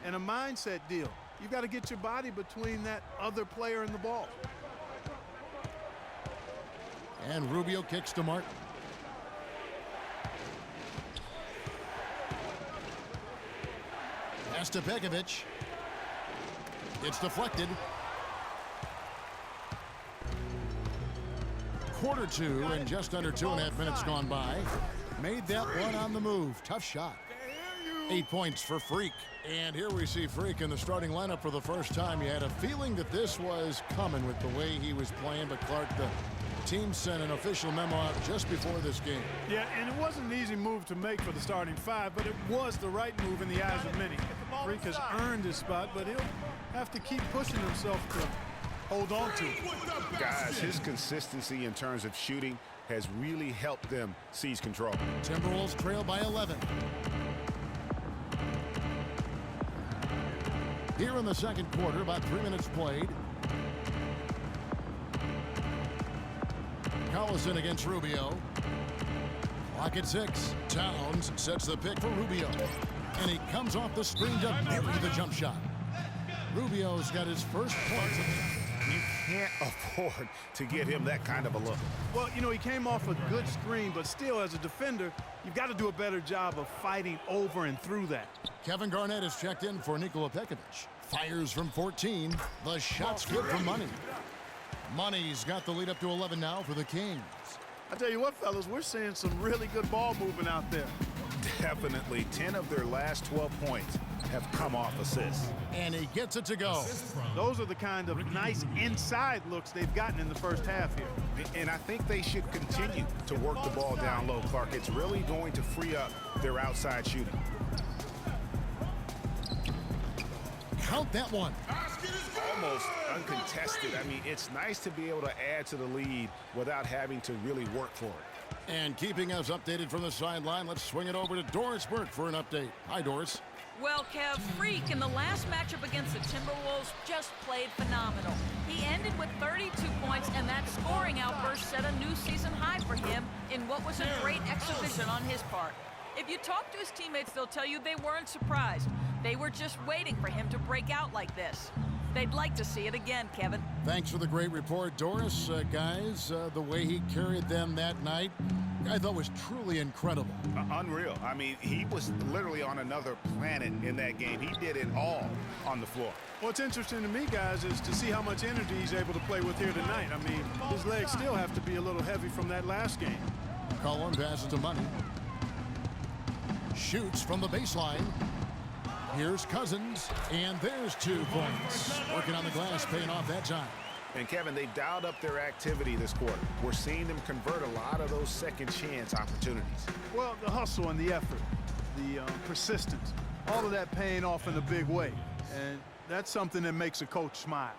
and a mindset deal. You've got to get your body between that other player and the ball. And Rubio kicks to Martin. Pass to Pekovic. It's deflected. Quarter two and just under 2.5 minutes gone by. Made that one on the move. Tough shot. 8 points for Freak. And here we see Freak in the starting lineup for the first time. You had a feeling that this was coming with the way he was playing, but Clark, the team sent an official memo out just before this game. Yeah, and it wasn't an easy move to make for the starting five, but it was the right move in the eyes of many. Freak has earned his spot, but he'll have to keep pushing himself to hold on to it. Guys, his consistency in terms of shooting has really helped them seize control. Timberwolves trail by 11. Here in the second quarter, about 3 minutes played. Collison against Rubio. Clock at 6. Towns sets the pick for Rubio. And he comes off the screen to bury the jump shot. Rubio's got his first points. You can't afford to give him that kind of a look. Well, you know, he came off a good screen, but still, as a defender, you've got to do a better job of fighting over and through that. Kevin Garnett is checked in for Nikola Pekovic. Fires from 14. The shot's good for Money. Money's got the lead up to 11 now for the Kings. I tell you what, fellas, we're seeing some really good ball movement out there. Definitely 10 of their last 12 points have come off assists. And he gets it to go. Those are the kind of nice inside looks they've gotten in the first half here. And I think they should continue to work the ball down low, Clark. It's really going to free up their outside shooting. Count that one. Almost uncontested. I mean, it's nice to be able to add to the lead without having to really work for it. And keeping us updated from the sideline, let's swing it over to Doris Burke for an update. Hi, Doris. Well, Kev, Freak in the last matchup against the Timberwolves just played phenomenal. He ended with 32 points, and that scoring outburst set a new season high for him in what was a great exhibition on his part. If you talk to his teammates, they'll tell you they weren't surprised. They were just waiting for him to break out like this. They'd like to see it again, Kevin. Thanks for the great report, Doris. Guys, the way he carried them that night, I thought was truly incredible. Unreal. I mean, he was literally on another planet in that game. He did it all on the floor. What's interesting to me, guys, is to see how much energy he's able to play with here tonight. I mean, his legs still have to be a little heavy from that last game. Cullen passes to Money. Shoots from the baseline. Here's Cousins, and there's 2 points. Working on the glass, paying off that time. And Kevin, they've dialed up their activity this quarter. We're seeing them convert a lot of those second chance opportunities. Well, the hustle and the effort, the persistence, all of that paying off in a big way. And that's something that makes a coach smile.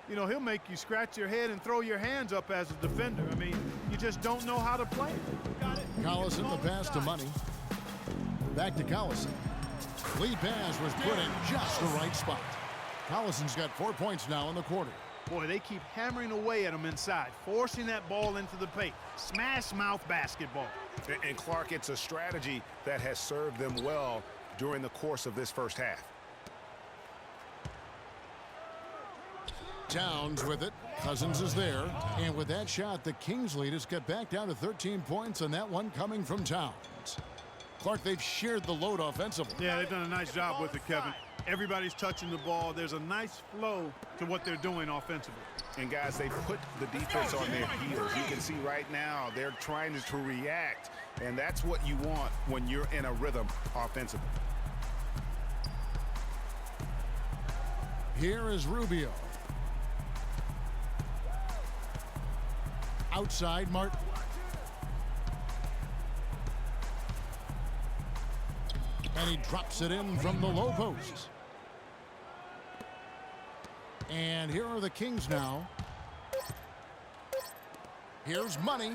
You know, he'll make you scratch your head and throw your hands up as a defender. I mean, you just don't know how to play. Collison, the pass to Money. Back to Collison. Lead pass was put in just the right spot. Collison's got 4 points now in the quarter. Boy, they keep hammering away at him inside, forcing that ball into the paint. Smash mouth basketball. And Clark, it's a strategy that has served them well during the course of this first half. Towns with it. Cousins is there. And with that shot, the Kings lead has got back down to 13 points, and that one coming from Towns. Clark, they've shared the load offensively. Yeah, they've done a nice job with it, Kevin. Everybody's touching the ball. There's a nice flow to what they're doing offensively. And, guys, they put the defense on their heels. You can see right now they're trying to react, and that's what you want when you're in a rhythm offensively. Here is Rubio. Outside, Martin. And he drops it in from the low post. And here are the Kings now. Here's Money.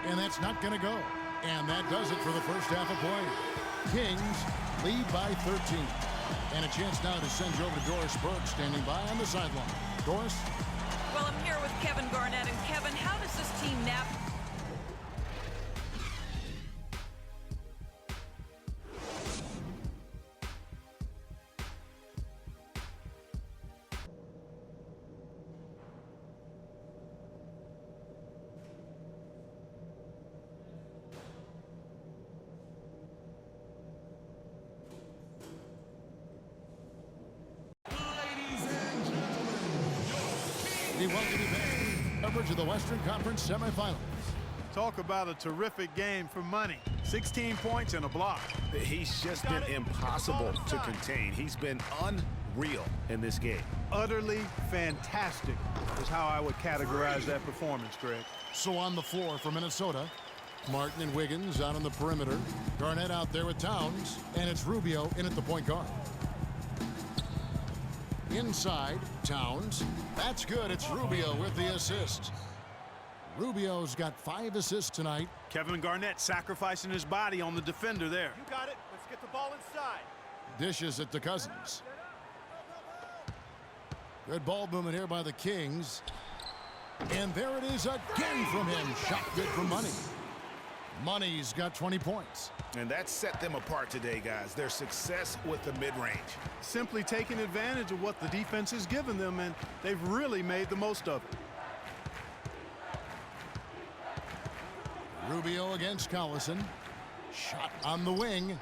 And that's not going to go. And that does it for the first half of play. Kings lead by 13. And a chance now to send you over to Doris Burke, standing by on the sideline. Doris? Well, I'm here with Kevin Garnett. And Kevin, how does this team welcome you back. Coverage of the Western Conference semifinals. Talk about a terrific game for money. 16 points and a block. He's just been impossible to contain. He's been unreal in this game. Utterly fantastic is how I would categorize that performance, Greg. So on the floor for Minnesota, Martin and Wiggins out on the perimeter. Garnett out there with Towns, and it's Rubio in at the point guard. Inside, Towns. That's good. It's Rubio with the assist. Rubio's got 5 assists tonight. Kevin Garnett sacrificing his body on the defender there. You got it. Let's get the ball inside. Dishes it to Cousins. Good ball movement here by the Kings. And there it is again from him. Shot good for Money. Money's got 20 points. And that set them apart today, guys. Their success with the mid-range. Simply taking advantage of what the defense has given them, and they've really made the most of it. Rubio against Collison. Shot on the wing.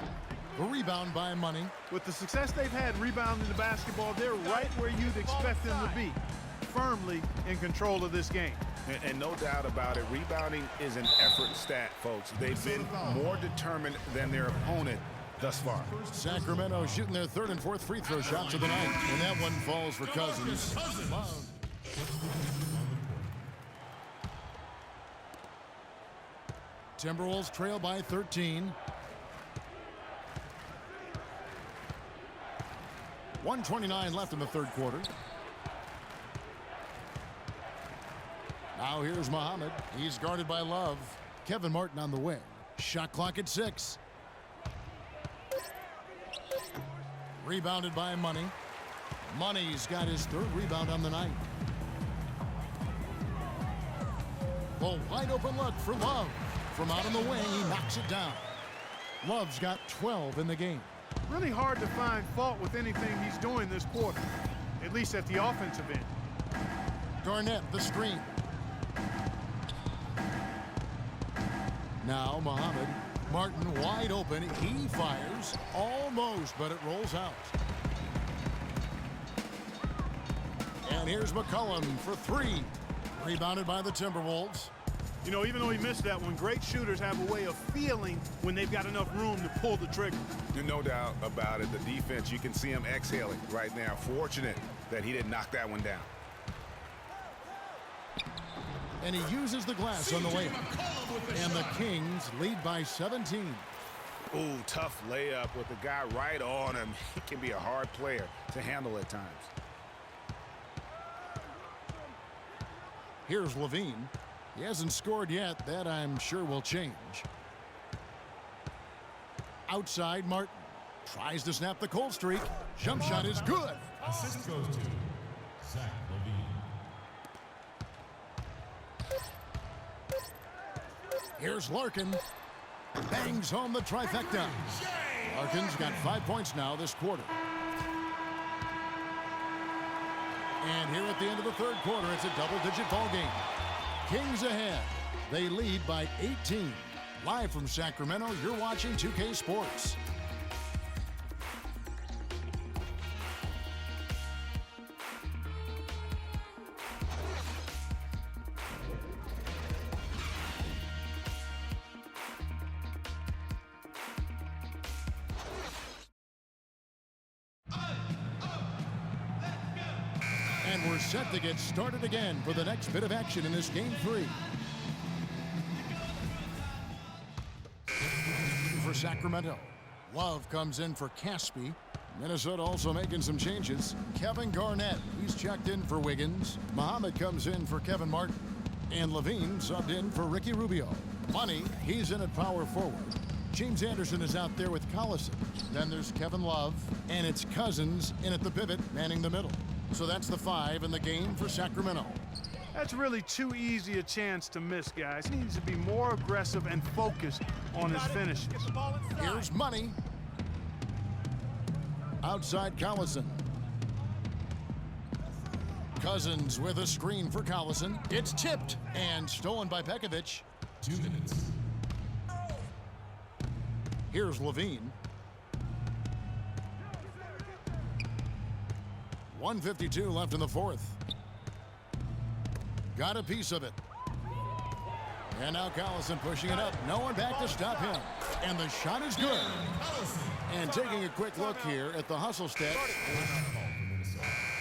A rebound by Money. With the success they've had rebounding the basketball, they're right where you'd expect them to be. Firmly in control of this game. And no doubt about it, rebounding is an effort stat, folks. They've been more determined than their opponent thus far. Sacramento shooting their 3rd and 4th free throw shots of the night. And that one falls for Cousins. Timberwolves trail by 13. 1:29 left in the 3rd quarter. Now here's Muhammad. He's guarded by Love. Kevin Martin on the wing. Shot clock at 6. Rebounded by Money. Money's got his 3rd rebound on the night. A wide open look for Love. From out on the wing, he knocks it down. Love's got 12 in the game. Really hard to find fault with anything he's doing this quarter, at least at the offensive end. Garnett, the screen. Now Muhammad. Martin wide open. He fires. Almost, but it rolls out. And here's McCollum for 3. Rebounded by the Timberwolves. You know, even though he missed that one, great shooters have a way of feeling when they've got enough room to pull the trigger. No doubt about it. The defense, you can see him exhaling right now. Fortunate that he didn't knock that one down. And he uses the glass on the layup. And the Kings lead by 17. Ooh, tough layup with the guy right on him. He can be a hard player to handle at times. Here's Levine. He hasn't scored yet. That, I'm sure, will change. Outside, Martin tries to snap the cold streak. Jump shot is good. Assist goes to Zach LaVine. Here's Larkin. Bangs home the trifecta. Larkin's got 5 points now this quarter. And here at the end of the 3rd quarter, it's a double-digit ball game. Kings ahead. They lead by 18. Live from Sacramento, you're watching 2K Sports. And we're set to get started again for the next bit of action in this game 3. For Sacramento, Love comes in for Caspi. Minnesota also making some changes. Kevin Garnett, he's checked in for Wiggins. Muhammad comes in for Kevin Martin. And Levine subbed in for Ricky Rubio. Money, he's in at power forward. James Anderson is out there with Collison. Then there's Kevin Love. And it's Cousins in at the pivot, manning the middle. So that's the 5 in the game for Sacramento. That's really too easy a chance to miss, guys. He needs to be more aggressive and focused on his finishes. Get the ball inside. Here's Money. Outside Collison. Cousins with a screen for Collison. It's tipped and stolen by Pekovic. 2 minutes. Here's Levine. 1:52 left in the 4th. Got a piece of it. And now Collison pushing it up. No one back to stop him. And the shot is good. And taking a quick look here at the hustle stats.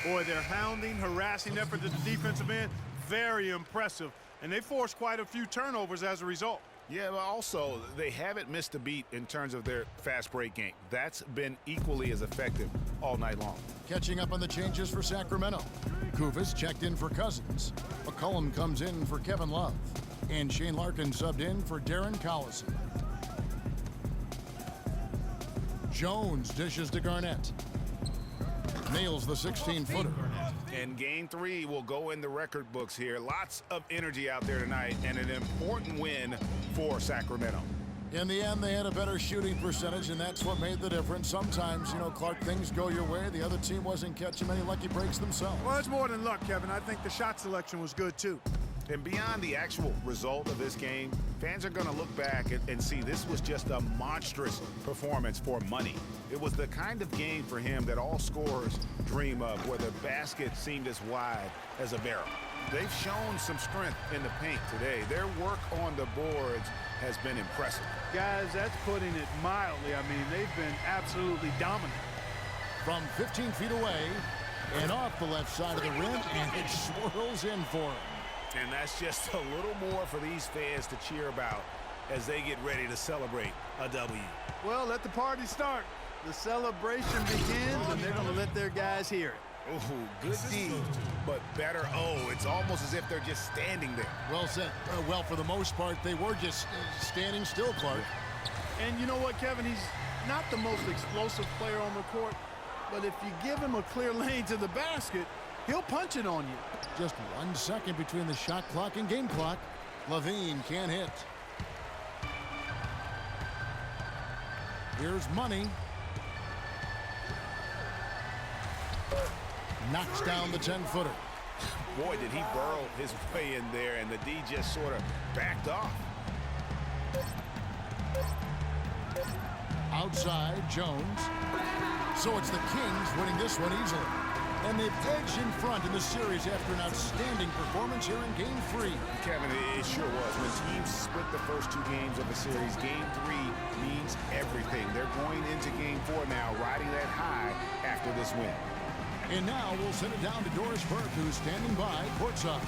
Boy, their hounding, harassing effort at the defensive end, very impressive. And they forced quite a few turnovers as a result. Yeah, but also, they haven't missed a beat in terms of their fast break game. That's been equally as effective all night long. Catching up on the changes for Sacramento. Kufis checked in for Cousins. McCollum comes in for Kevin Love. And Shane Larkin subbed in for Darren Collison. Jones dishes to Garnett. Nails the 16-footer. And game 3 will go in the record books here. Lots of energy out there tonight and an important win for Sacramento. In the end, they had a better shooting percentage, and that's what made the difference. Sometimes, you know, Clark, things go your way. The other team wasn't catching many lucky breaks themselves. Well, it's more than luck, Kevin. I think the shot selection was good, too. And beyond the actual result of this game, fans are going to look back and see this was just a monstrous performance for Money. It was the kind of game for him that all scorers dream of, where the basket seemed as wide as a barrel. They've shown some strength in the paint today. Their work on the boards has been impressive. Guys, that's putting it mildly. I mean, they've been absolutely dominant. From 15 feet away and off the left side of the rim, and it swirls in for him. And that's just a little more for these fans to cheer about as they get ready to celebrate a W. Well, let the party start. The celebration begins, and they're going to let their guys hear it. Ooh, good D, but better it's almost as if they're just standing there. Well said. Well, for the most part, they were just standing still, Clark. And you know what, Kevin? He's not the most explosive player on the court, but if you give him a clear lane to the basket, he'll punch it on you. Just 1 second between the shot clock and game clock. Levine can't hit. Here's Money. Knocks down the 10-footer. Boy, did he burrow his way in there, and the D just sort of backed off. Outside, Jones. So it's the Kings winning this one easily. And they've edged in front in the series after an outstanding performance here in Game 3. Kevin, it sure was. When teams split the first 2 games of the series, Game 3 means everything. They're going into Game 4 now, riding that high after this win. And now we'll send it down to Doris Burke, who's standing by courtside.